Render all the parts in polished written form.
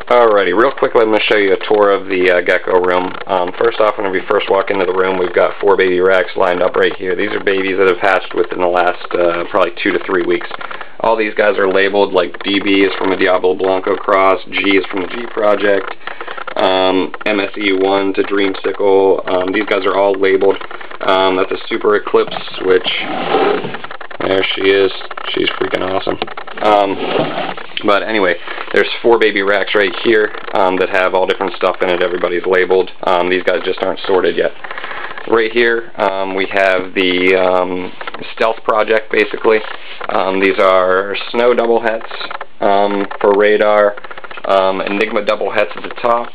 Alrighty, real quickly I'm going to show you a tour of the gecko room. First off, whenever you first walk into the room, we've got 4 baby racks lined up right here. These are babies that have hatched within the last probably 2 to 3 weeks. All these guys are labeled, like DB is from a Diablo Blanco cross, G is from the G Project, MSE1 to Dreamsicle. These guys are all labeled. That's a Super Eclipse, which, there she is. She's freaking awesome. But anyway, there's 4 baby racks right here that have all different stuff in it. Everybody's labeled. These guys just aren't sorted yet. Right here, we have the Stealth Project, basically. These are snow double hets for radar, Enigma double hets at the top,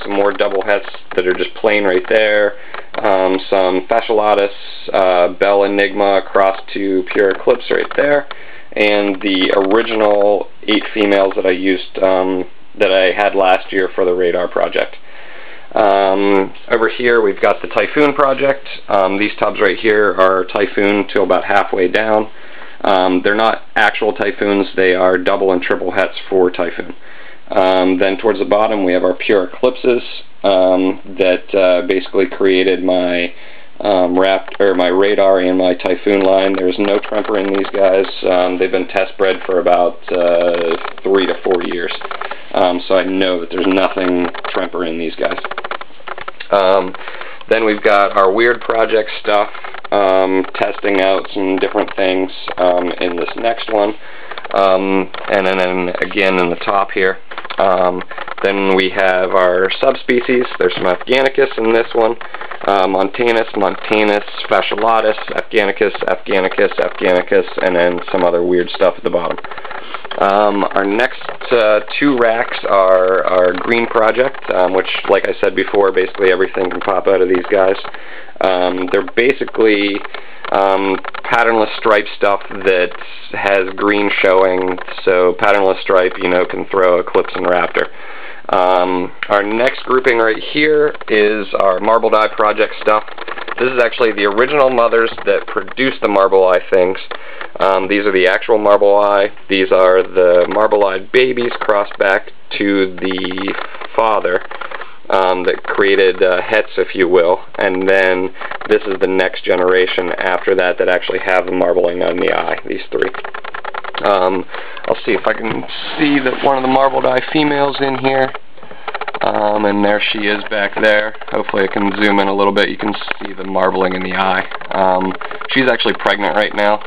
some more double hets that are just plain right there, some Fasciolatus Bell Enigma cross to Pure Eclipse right there, and the original 8 females that I used, that I had last year for the radar project. Over here we've got the Typhoon Project. These tubs right here are Typhoon to about halfway down. They're not actual Typhoons, they are double and triple hets for Typhoon. Then towards the bottom we have our Pure Eclipses that basically created my my radar and my Typhoon line. There's no tremper in these guys. They've been test bred for about 3 to 4 years. So I know that there's nothing tremper in these guys. Then we've got our Weird Project stuff, testing out some different things in this next one. And then again in the top here. Then we have our subspecies. There's some Afghanicus in this one. Montanus, Fasciolatus, Afghanicus, and then some other weird stuff at the bottom. Our next 2 racks are our Green Project, which, like I said before, basically everything can pop out of these guys. They're basically patternless stripe stuff that has green showing, so patternless stripe, you know, can throw Eclipse and Raptor. Our next grouping right here is our Marble Eye Project stuff. This is actually the original mothers that produced the Marble Eye things. These are the actual Marble Eye. These are the Marble Eye babies crossed back to the father that created hets, if you will. And then this is the next generation after that that actually have the marbling on the eye, these 3. I'll see if I can see that one of the Marbled Eye females in here. And there she is back there. Hopefully I can zoom in a little bit. You can see the marbling in the eye. She's actually pregnant right now,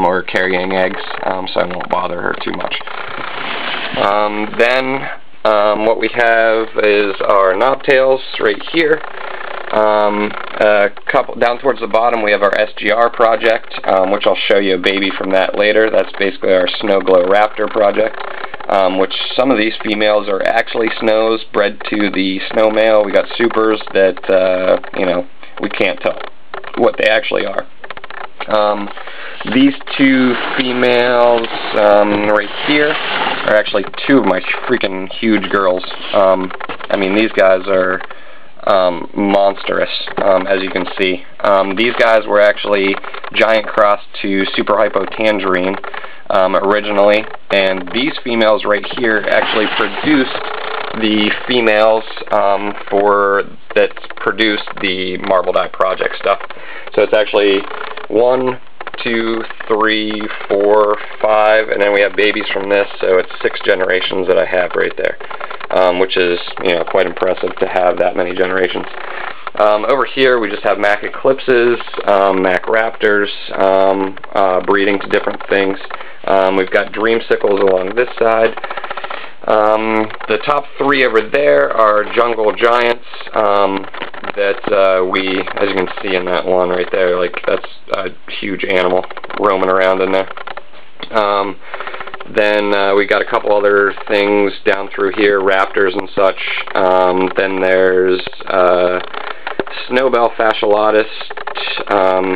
or carrying eggs, so I won't bother her too much. Then what we have is our knobtails right here. Down towards the bottom we have our SGR project, which I'll show you a baby from that later. That's basically our Snow Glow Raptor project, which some of these females are actually snows bred to the snow male. We got supers that, you know, we can't tell what they actually are. These 2 females right here are actually 2 of my freaking huge girls. I mean, these guys are monstrous, as you can see. These guys were actually giant crossed to Super Hypo Tangerine originally, and these females right here actually produced the females that produced the Marbled Eye Project stuff. So it's actually 1, 2, 3, 4, 5, and then we have babies from this, so it's 6 generations that I have right there, which is, you know, quite impressive to have that many generations. Over here we just have Mac Eclipses, Mac Raptors, breeding to different things. We've got Dreamsicles along this side. The top 3 over there are Jungle Giants that we, as you can see in that one right there, like that's a huge animal roaming around in there. Then we got a couple other things down through here, raptors and such. Then there's Snowbell Fasciolatus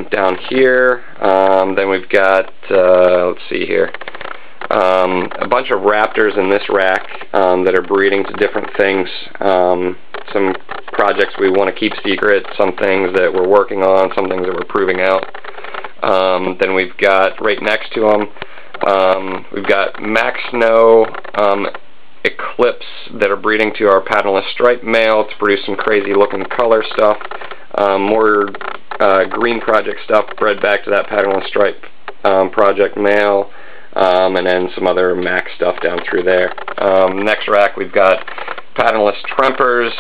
down here. Then we've got, let's see here, a bunch of raptors in this rack that are breeding to different things. Some projects we want to keep secret, some things that we're working on, some things that we're proving out. Then we've got, right next to them, we've got Max Snow eclipse that are breeding to our patternless stripe male to produce some crazy looking color stuff. More green project stuff bred back to that patternless stripe project male, and then some other max stuff down through there. Next rack we've got patternless trempers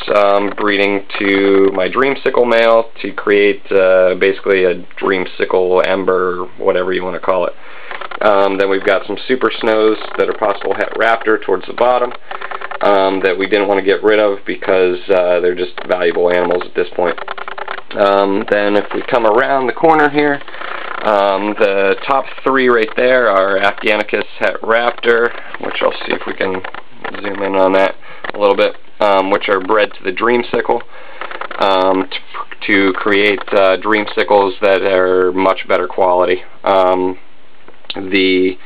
breeding to my dreamsicle male to create basically a dreamsicle ember, whatever you want to call it. Then we've got some super snows that are possible het raptor towards the bottom that we didn't want to get rid of because they're just valuable animals at this point. Then if we come around the corner here, the top three right there are Afghanicus het raptor, which I'll see if we can zoom in on that a little bit, which are bred to the dreamsicle to create dreamsicles that are much better quality. The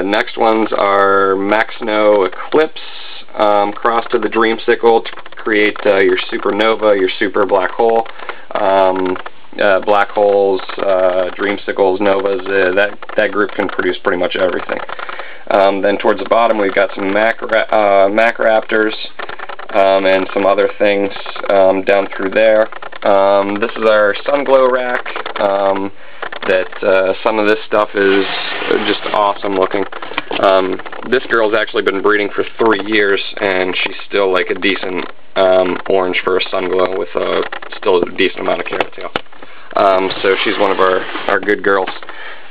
next ones are Maxno Eclipse crossed to the dreamsicle to create your supernova, your super black hole. Black holes, dreamsicles, novas, that group can produce pretty much everything. Then towards the bottom we've got some Mac Raptors and some other things down through there. This is our Sunglow rack. Some of this stuff is just awesome looking. This girl's actually been breeding for 3 years and she's still like a decent orange for a Sunglow with still a decent amount of carrot tail. So she's one of our good girls.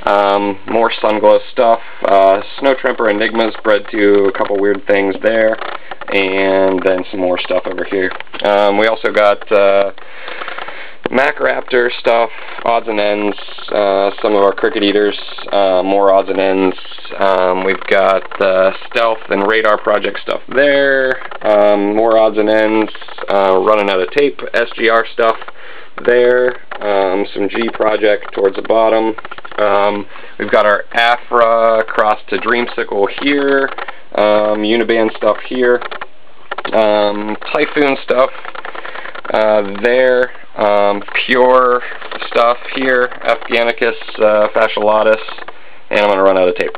More Sunglow stuff. Snow Tremper Enigmas bred to a couple weird things there, and then some more stuff over here. We also got Mac Raptor stuff, odds and ends, some of our cricket eaters, more odds and ends. We've got stealth and radar project stuff there, more odds and ends, running out of tape, SGR stuff there, some G project towards the bottom. We've got our Afra crossed to Dreamsicle here, Uniband stuff here, Typhoon stuff there, pure stuff here, Afghanicus fasciolatus, and I'm going to run out of tape.